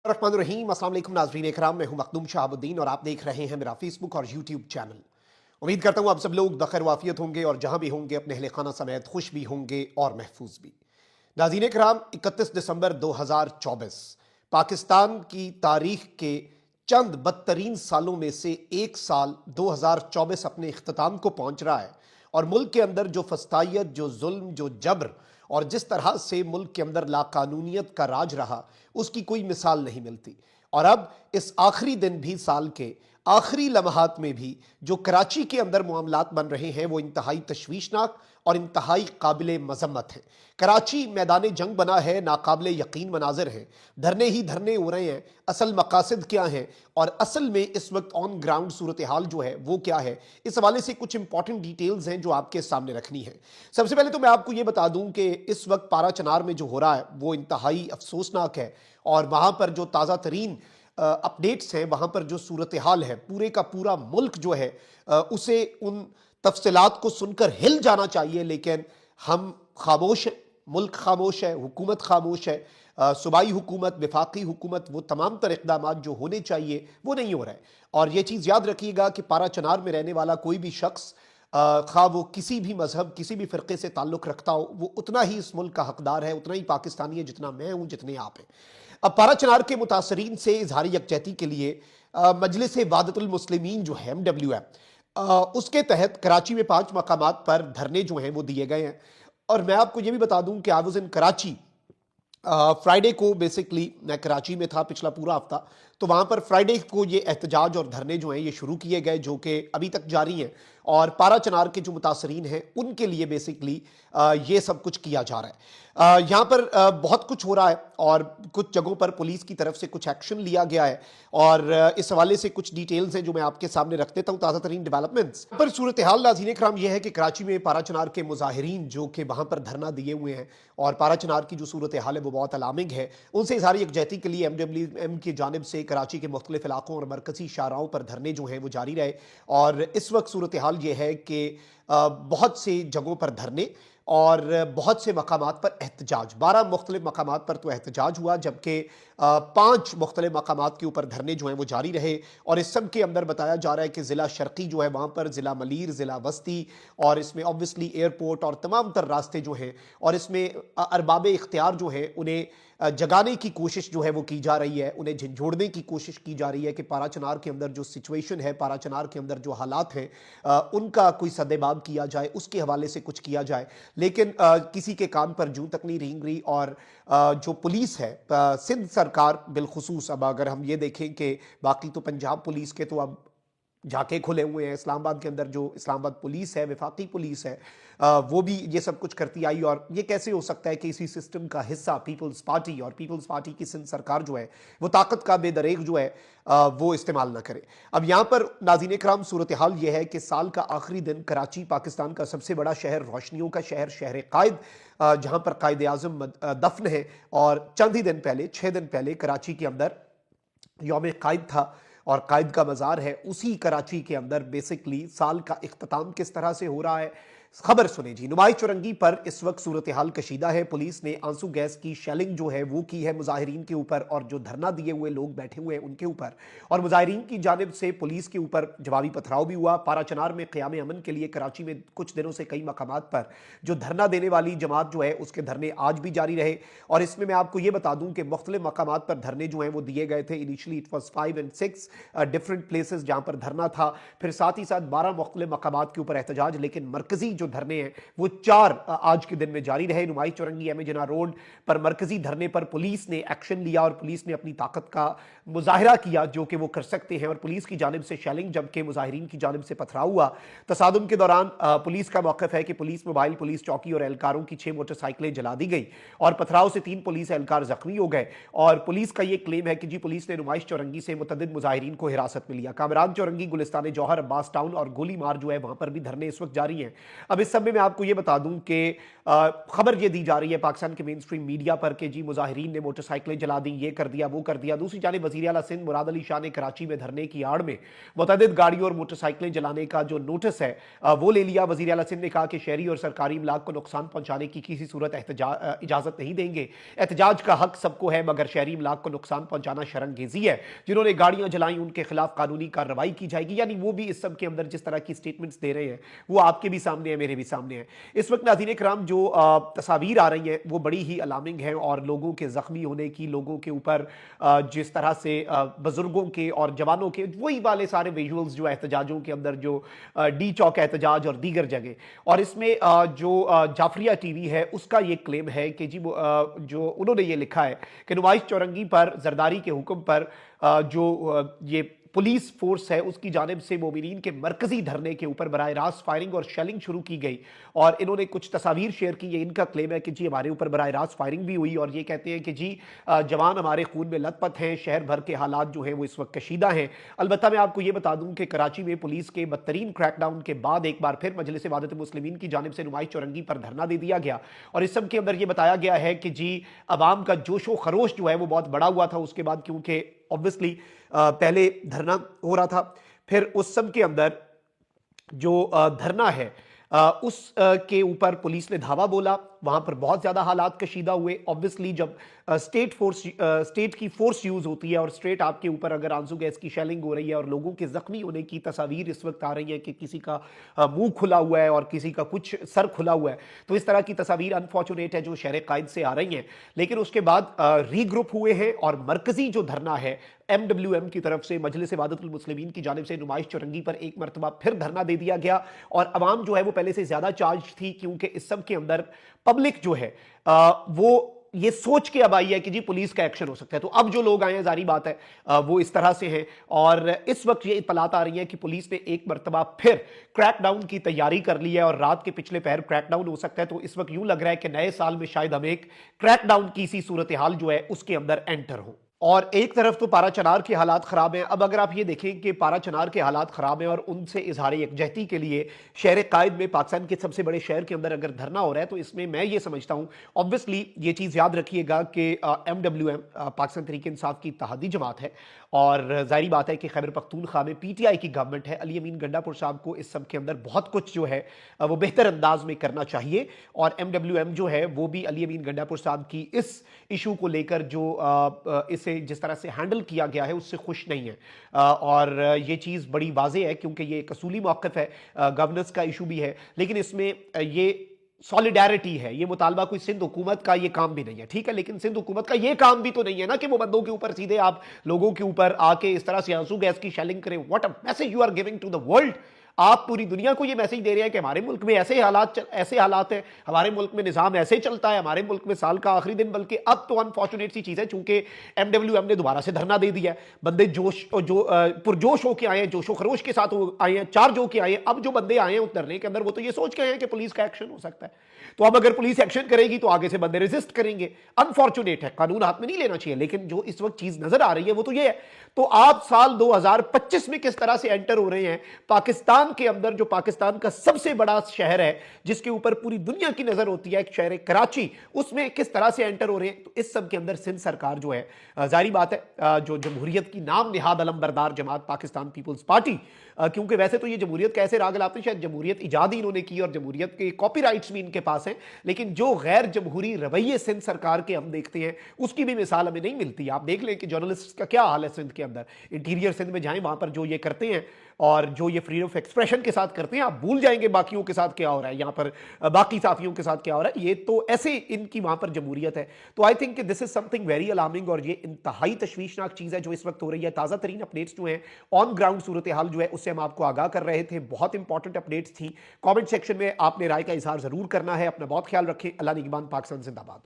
रहीम अस्सलाम वालेकुम नाज़रीन इकराम, मैं हूं मखदूम शहाबुद्दीन और आप देख रहे हैं मेरा फेसबुक और यूट्यूब चैनल। उम्मीद करता हूं आप सब लोग बखैर वाफियत होंगे और जहां भी होंगे अपने अहले खाना समेत खुश भी होंगे और महफूज भी। नाज़रीन इकराम, 31 दिसंबर 2024 पाकिस्तान की तारीख के चंद बदतरीन सालों में से एक साल 2024 अपने इख्तिताम को पहुंच रहा है और मुल्क के अंदर जो फस्तायत, जो जुल्म, जो जबर और जिस तरह से मुल्क के अंदर लाकानूनियत का राज रहा, उसकी कोई मिसाल नहीं मिलती। और अब इस आखिरी दिन भी, साल के आखिरी लम्हात में भी जो कराची के अंदर मामलात बन रहे हैं वो इंतहाई तशवीशनाक और इंतहाई काबिल मजम्मत है। कराची मैदान जंग बना है, नाकाबिल यकीन मनाजिर हैं, धरने ही धरने हो रहे हैं। असल मकासद क्या हैं और असल में इस वक्त ऑन ग्राउंड सूरत हाल जो है वो क्या है, इस हवाले से कुछ इंपॉर्टेंट डिटेल्स हैं जो आपके सामने रखनी है। सबसे पहले तो मैं आपको ये बता दूं कि इस वक्त पारा चनार में जो हो रहा है वो इंतहाई अफसोसनाक है और वहां पर जो ताज़ा तरीन अपडेट्स हैं, वहां पर जो सूरत हाल है, पूरे का पूरा मुल्क जो है उसे उन तफसीलात को सुनकर हिल जाना चाहिए, लेकिन हम खामोश हैं, मुल्क खामोश है, हुकूमत खामोश है। सूबाई हुकूमत, विफाकी हुकूमत, वो तमाम तर इक़दाम जो होने चाहिए वो नहीं हो रहे हैं। और ये चीज़ याद रखिएगा कि पारा चनार में रहने वाला कोई भी शख्स, खा वो किसी भी मजहब, किसी भी फ़िरक़े से ताल्लुक़ रखता हो, वो उतना ही इस मुल्क का हकदार है, उतना ही पाकिस्तानी है जितना मैं हूँ, जितने आप हैं। अब पारा चनार के मुतासरीन से इजहार यकजहती के लिए मजलिस वादतुल मुस्लिमीन जो है MWM, उसके तहत कराची में 5 मकामात पर धरने जो हैं वो दिए गए हैं। और मैं आपको ये भी बता दूं कि I was in Karachi Friday को। बेसिकली मैं कराची में था पिछला पूरा हफ्ता, तो वहाँ पर फ्राइडे को ये एहतजाज और धरने जो हैं ये शुरू किए गए, जो कि अभी तक जारी हैं। और पारा चनार के जो मुतासरीन हैं उनके लिए बेसिकली ये सब कुछ किया जा रहा है। यहाँ पर बहुत कुछ हो रहा है और कुछ जगहों पर पुलिस की तरफ से कुछ एक्शन लिया गया है और इस हवाले से कुछ डिटेल्स हैं जो मैं आपके सामने रख देता हूँ, ताज़ा तरीन डेवलपमेंट्स पर। सूरत हाल नाज़रीन इकराम यह है कि कराची में पारा चनार के मुजाहिरीन जो कि वहाँ पर धरना दिए हुए हैं और पारा चनार की जो सूरत हाल है वो बहुत अलार्मिंग है, उनसे इज़हार यकजहती के लिए MWM की जानिब से कराची के मुख्तलिफ इलाकों और मरकजी शाहराहों पर धरने जो हैं वो जारी रहे। और इस वक्त सूरत हाल ये है कि बहुत से जगहों पर धरने और बहुत से मकामात पर एहतजाज, 12 मुख्तलिफ मकामात पर तो एहतजाज हुआ, जबकि 5 मुख्तलिफ मकामात के ऊपर धरने जो हैं वो जारी रहे। और इस सब के अंदर बताया जा रहा है कि ज़िला शर्की जो है वहाँ पर ज़िला मलीर, ज़िला वस्ती और इसमें ऑब्वियसली एयरपोर्ट और तमाम तर रास्ते जो हैं, और इसमें अरबाब इख्तियार जो हैं उन्हें जगाने की कोशिश जो है वो की जा रही है, उन्हें झंझोड़ने की कोशिश की जा रही है कि पारा चनार के अंदर जो सिचुएशन है, पारा चनार के अंदर जो हालात हैं, उनका कोई सद्देबाब किया जाए, उसके हवाले से कुछ किया जाए। लेकिन किसी के कान पर जूं तक नहीं रेंग रही। और जो पुलिस है, सिंध सरकार बिलखुसूस, अब अगर हम ये देखें कि बाकी तो पंजाब पुलिस के तो अब झाके खुले हुए हैं, इस्लामाबाद के अंदर जो इस्लामाबाद पुलिस है, विफाकी पुलिस है, वो भी ये सब कुछ करती आई। और ये कैसे हो सकता है कि इसी सिस्टम का हिस्सा पीपल्स पार्टी और पीपल्स पार्टी की सिंध सरकार जो है वो ताकत का बेदरेग जो है वो इस्तेमाल ना करे। अब यहाँ पर नाज़रीन इकराम सूरत हाल ये है कि साल का आखिरी दिन कराची पाकिस्तान का सबसे बड़ा शहर, रोशनियों का शहर, शहर कायद, जहाँ पर कायद आज़म दफन है। और चंद ही दिन पहले, 6 दिन पहले कराची के अंदर यौम कायद था और कायद का मज़ार है। उसी कराची के अंदर बेसिकली साल का इख्तिताम किस तरह से हो रहा है, खबर सुने जी। नुमाइश चौरंगी पर इस वक्त सूरत हाल कशीदा है। पुलिस ने आंसू गैस की शेलिंग जो है वो की है मुजाहिरीन के ऊपर और जो धरना दिए हुए लोग बैठे हुए हैं उनके ऊपर, और मुजाहिरीन की जानिब से पुलिस के ऊपर जवाबी पथराव भी हुआ। पारा चनार में क़याम अमन के लिए कराची में कुछ दिनों से कई मकामात पर जो धरना देने वाली जमात जो है उसके धरने आज भी जारी रहे। और इसमें मैं आपको ये बता दूं कि मुख्तलिफ मकामात पर धरने जो हैं वो दिए गए थे। Initially it was 5 and 6 different places जहां पर धरना था, फिर साथ ही साथ 12 मुख्तलिफ मकामात के ऊपर एहतजाज, लेकिन मरकजी जो धरने हैं वो 4 आज के दिन में जारी रहे। नुमाइश चौरंगी एम ए जिन्ना रोड पर मरकजी धरने पर पुलिस ने एक्शन लिया और पुलिस ने अपनी ताकत का मुजाहिरा किया जो कि वो कर सकते हैं, और पुलिस की जानिब से शेलिंग जबकि मुजाहिरीन की जानिब से पथराव हुआ। तसादुम के दौरान पुलिस का मौक़िफ़ है कि पुलिस मोबाइल, पुलिस चौकी और एहलकारों की 6 मोटरसाइकिलें जला दी गई और पथराव से 3 पुलिस एहलकार जख्मी हो गए। और पुलिस का यह क्लेम है कि जी पुलिस ने नुमाइश चौरंगी से मुतअद्दिद मुजाहिरीन को हिरासत में लिया। कामरान चौरंगी, गुलिस्तान जौहर, अब्बास टाउन और गोली मार जो है वहां पर भी धरने इस वक्त जारी हैं। अब इस सब में मैं आपको ये बता दूं कि खबर ये दी जा रही है पाकिस्तान के मेन स्ट्रीम मीडिया पर कि जी मुजाहिरीन ने मोटरसाइकिलें जला दी, ये कर दिया, वो कर दिया। दूसरी जानिब वज़ीर आला सिंध मुराद अली शाह ने कराची में धरने की आड़ में मुतअद्दिद गाड़ियों और मोटरसाइकिलें जलाने का जो नोटिस है वो ले लिया। वज़ीर आला सिंध ने कहा कि शहरी और सरकारी इमलाक को नुकसान पहुंचाने की किसी सूरत इजाजत नहीं देंगे। एहतजाज का हक सबको है मगर शहरी इमलाक को नुकसान पहुंचाना शर्मगेजी है। जिन्होंने गाड़ियां जलाई उनके खिलाफ कानूनी कार्रवाई की जाएगी। यानी वो भी इस सब के अंदर जिस तरह की स्टेटमेंट्स दे रहे हैं वो आपके भी सामने है, मेरे भी सामने है। इस वक्त नाज़रीन इकराम जो तस्वीर आ रही हैं वो बड़ी ही अलार्मिंग है और लोगों के जख्मी होने की, लोगों के ऊपर जिस तरह से बुजुर्गों के और जवानों के वही वाले सारे विजुअल्स जो एहतजाजों के अंदर जो डी चौक एहतजाज और दीगर जगह, और इसमें जो जाफरिया टीवी है उसका ये क्लेम है कि जी जो उन्होंने ये लिखा है कि नुमाइश चौरंगी पर जरदारी के हुक्म पर जो ये पुलिस फोर्स है उसकी जानिब से मोमिनीन के मरकजी धरने के ऊपर बराह रास्त फायरिंग और शेलिंग शुरू की गई। और इन्होंने कुछ तस्वीर शेयर की। ये इनका क्लेम है कि जी हमारे ऊपर बराह रास्त फायरिंग भी हुई और ये कहते हैं कि जी जवान हमारे खून में लथपथ हैं, शहर भर के हालात जो हैं वो इस वक्त कशीदा हैं। अलबत्ता मैं आपको ये बता दूं कि कराची में पुलिस के बदतरीन क्रैकडाउन के बाद एक बार फिर मजलिस वादत मुस्लिमीन की जानिब से नुमाइश चौरंगी पर धरना दे दिया गया और इस सब के अंदर ये बताया गया है कि जी अवाम का जोशो खरोश जो है वो बहुत बड़ा हुआ था उसके बाद, क्योंकि ऑब्वियसली पहले धरना हो रहा था, फिर उस सब के अंदर जो धरना है उस के ऊपर पुलिस ने धावा बोला, वहां पर बहुत ज्यादा हालात कशीदा हुए। ऑब्वियसली जब स्टेट की फोर्स यूज होती है और स्टेट आपके ऊपर अगर आंसू गैस की शेलिंग हो रही है और लोगों के जख्मी होने की तस्वीर इस वक्त आ रही है कि किसी का मुंह खुला हुआ है और किसी का कुछ सर खुला हुआ है, तो इस तरह की तस्वीर अनफॉर्चुनेट है जो शहर कायद से आ रही हैं। लेकिन उसके बाद रीग्रुप हुए हैं और मरकजी जो धरना है MWM की तरफ से मजलिस वादतुल मुस्लिमीन की जानिब से नुमाइश चौरंगी पर एक मरतबा फिर धरना दे दिया गया और अवाम जो है वो पहले से ज्यादा चार्ज थी, क्योंकि इस सब के अंदर पब्लिक जो है वो ये सोच के अब आई है कि जी पुलिस का एक्शन हो सकता है। तो अब जो लोग आए हैं जारी बात है वो इस तरह से हैं और इस वक्त ये इत्तलात आ रही है कि पुलिस ने एक मरतबा फिर क्रैकडाउन की तैयारी कर ली है और रात के पिछले पहर क्रैकडाउन हो सकता है। तो इस वक्त यूं लग रहा है कि नए साल में शायद हम एक क्रैकडाउन की सी सूरत हाल जो है उसके अंदर एंटर हो। और एक तरफ तो पारा चनार के हालात खराब हैं। अब अगर आप ये देखें कि पारा चनार के हालात खराब हैं और उनसे इजहार यकजहती के लिए शहर कायद में पाकिस्तान के सबसे बड़े शहर के अंदर अगर धरना हो रहा है, तो इसमें मैं ये समझता हूं, ऑब्वियसली ये चीज़ याद रखिएगा कि MWM पाकिस्तान तहरीक इंसाफ की इत्तेहादी जमात है और जाहिर बात है कि खैबर पख्तूनख्वा में PTI की गवर्नमेंट है। अली अमीन गंडापुर साहब को इस सब के अंदर बहुत कुछ जो है वो बेहतर अंदाज में करना चाहिए और MWM जो है वो भी अली अमीन गंडापुर साहब की इस इशू को लेकर जो इसे जिस तरह से हैंडल किया गया है उससे खुश नहीं है और ये चीज़ बड़ी वाज़ेह है क्योंकि ये एक असूली मौक़िफ़ है, गवर्नेंस का इशू भी है, लेकिन इसमें ये सॉलिडारिटी है। ये मुतालबा कोई सिंध हुकूमत का ये काम भी नहीं है, ठीक है, लेकिन सिंध हुकूमत का ये काम भी तो नहीं है ना कि वो बंदों के ऊपर सीधे आप लोगों के ऊपर आके इस तरह से आंसू गैस की शेलिंग करें। What a message you are giving to the world. आप पूरी दुनिया को ये मैसेज दे रहे हैं कि हमारे मुल्क में ऐसे हालात हैं, हमारे मुल्क में निज़ाम ऐसे चलता है, हमारे मुल्क में साल का आखिरी दिन, बल्कि अब तो अनफॉर्चुनेट सी चीज़ है चूंकि MWM ने दोबारा से धरना दे दिया है। बंदे पुरजोश होकर आए हैं, जोशो खरोश के साथ आए हैं, चार जो के आए हैं। अब जो बंदे आए हैं उस धरने के अंदर वो तो ये सोच के आए हैं कि पुलिस का एक्शन हो सकता है, तो अब अगर पुलिस एक्शन करेगी तो आगे से बंदे रेजिस्ट करेंगे। अनफॉर्चुनेट है, कानून हाथ में नहीं लेना चाहिए, लेकिन जो इस वक्त चीज नजर आ रही है वो तो ये है। तो आप साल 2025 में किस तरह से एंटर हो रहे हैं पाकिस्तान के अंदर, जो पाकिस्तान का सबसे बड़ा शहर है जिसके ऊपर पूरी दुनिया की नजर होती है, शहर कराची, उसमें किस तरह से एंटर हो रहे हैं। तो इस सब के अंदर सिंध सरकार जो है, जाहिर बात है जो जमहूरियत की नाम निहाद अलमबरदार जमात पाकिस्तान पीपुल्स पार्टी, क्योंकि वैसे तो ये जमहूरियत कैसे राग लाते हैं, शायद जमहूरियत ईजाद ही इन्होंने की और जमहूरियत के कॉपीराइट्स भी इनके पास हैं, लेकिन जो गैर जमहूरी रवैये सिंध सरकार के हम देखते हैं उसकी भी मिसाल हमें नहीं मिलती। आप देख लें कि जर्नलिस्ट का क्या हाल है सिंध के अंदर। इंटीरियर सिंध में जाएं, वहां पर जो ये करते हैं और जो ये फ्रीडम ऑफ एक्सप्रेशन के साथ करते हैं, आप भूल जाएंगे बाकियों के साथ क्या हो रहा है, यहाँ पर बाकी साथियों के साथ क्या हो रहा है। ये तो ऐसे इनकी वहां पर जमहूरियत है। तो I think this is something very alarming और ये इंतहाई तशवीशनाक चीज है जो इस वक्त हो रही है। ताजा तरीन अपडेट्स जो है ऑन ग्राउंड सूरत हाल जो है उससे हम आपको आगाह कर रहे थे। बहुत इंपॉर्टेंट अपडेट्स थी। कमेंट सेक्शन में आपने राय का इजहार जरूर करना है। अपना बहुत ख्याल रखें। अल्लाह निगहबान। पाकिस्तान जिंदाबाद।